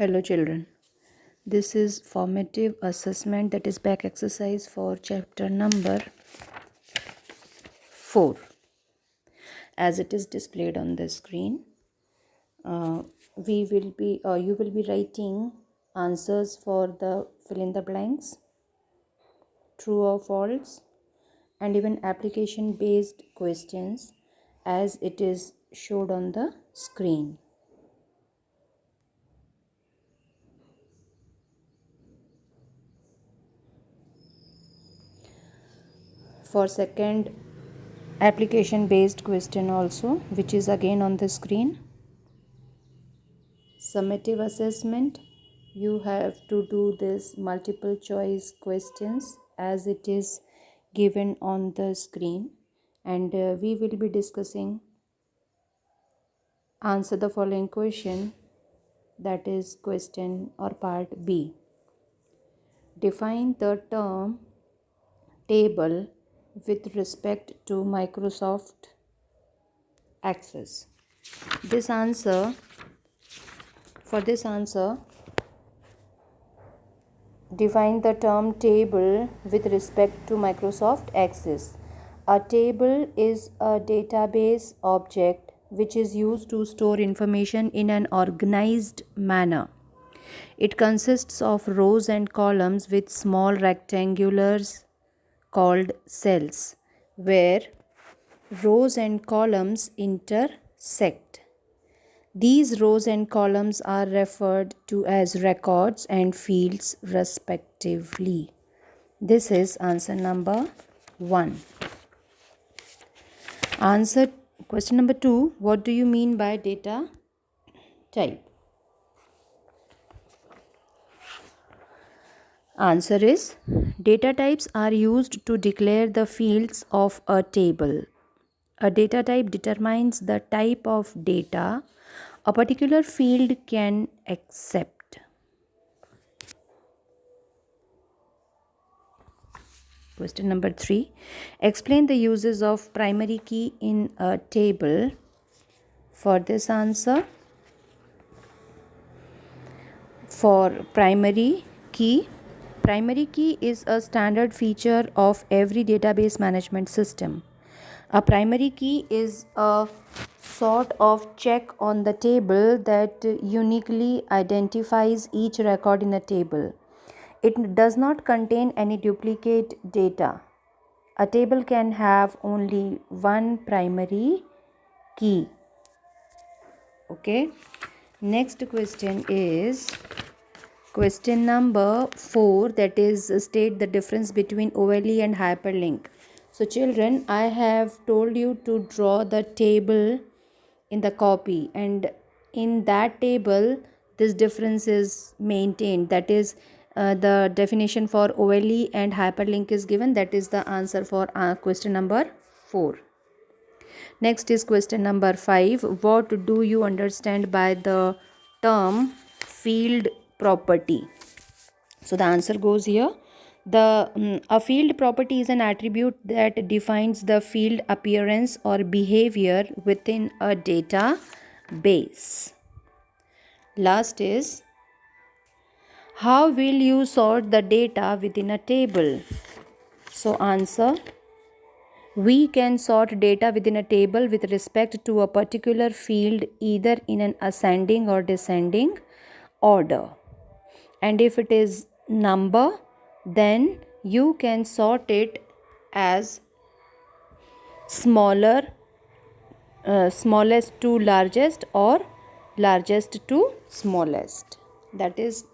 Hello children. This is formative assessment, that is back exercise for chapter number 4 as it is displayed on the screen. You will be writing answers for the fill in the blanks, true or false, and even application based questions as it is showed on the screen. For second application based question also, which is again on the screen, summative assessment, you have to do this multiple choice questions as it is given on the screen, and we will be discussing answer the following question, that is question or part B. Define the term table with respect to Microsoft Access. For this answer, define the term table with respect to Microsoft Access. A table is a database object which is used to store information in an organized manner. It consists of rows and columns with small rectangulars called cells, where rows and columns intersect. These rows and columns are referred to as records and fields respectively. This is answer number 1. Answer question number 2. What do you mean by data type? Answer is, data types are used to declare the fields of a table. A data type determines the type of data a particular field can accept. Question number 3. Explain the uses of primary key in a table. For this answer, for primary key is a standard feature of every database management system. A primary key is a sort of check on the table that uniquely identifies each record in a table. It does not contain any duplicate data. A table can have only one primary key. Okay. Next question is question number 4, that is state the difference between OLE and hyperlink. So children, I have told you to draw the table in the copy, and in that table this difference is maintained, that is the definition for OLE and hyperlink is given. That is the answer for question number 4. Next is question number 5. What do you understand by the term field property? So the answer goes here. A field property is an attribute that defines the field appearance or behavior within a database. Last is, how will you sort the data within a table? So answer, we can sort data within a table with respect to a particular field either in an ascending or descending order. And if it is number, then you can sort it as smallest to largest or largest to smallest. That is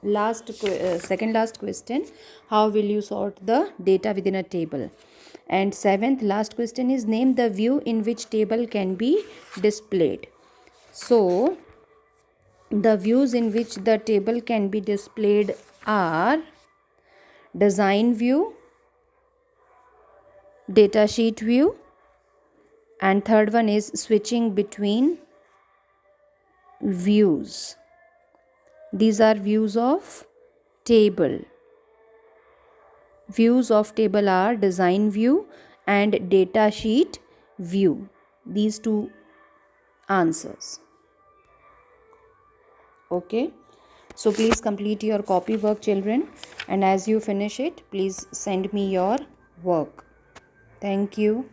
second last question, how will you sort the data within a table? And seventh last question is, name the view in which table can be displayed. So the views in which the table can be displayed are design view, datasheet view, and third one is switching between views. These are views of table. Views of table are design view and datasheet view. These two answers. Okay, so please complete your copy work, children, and as you finish it, please send me your work. Thank you.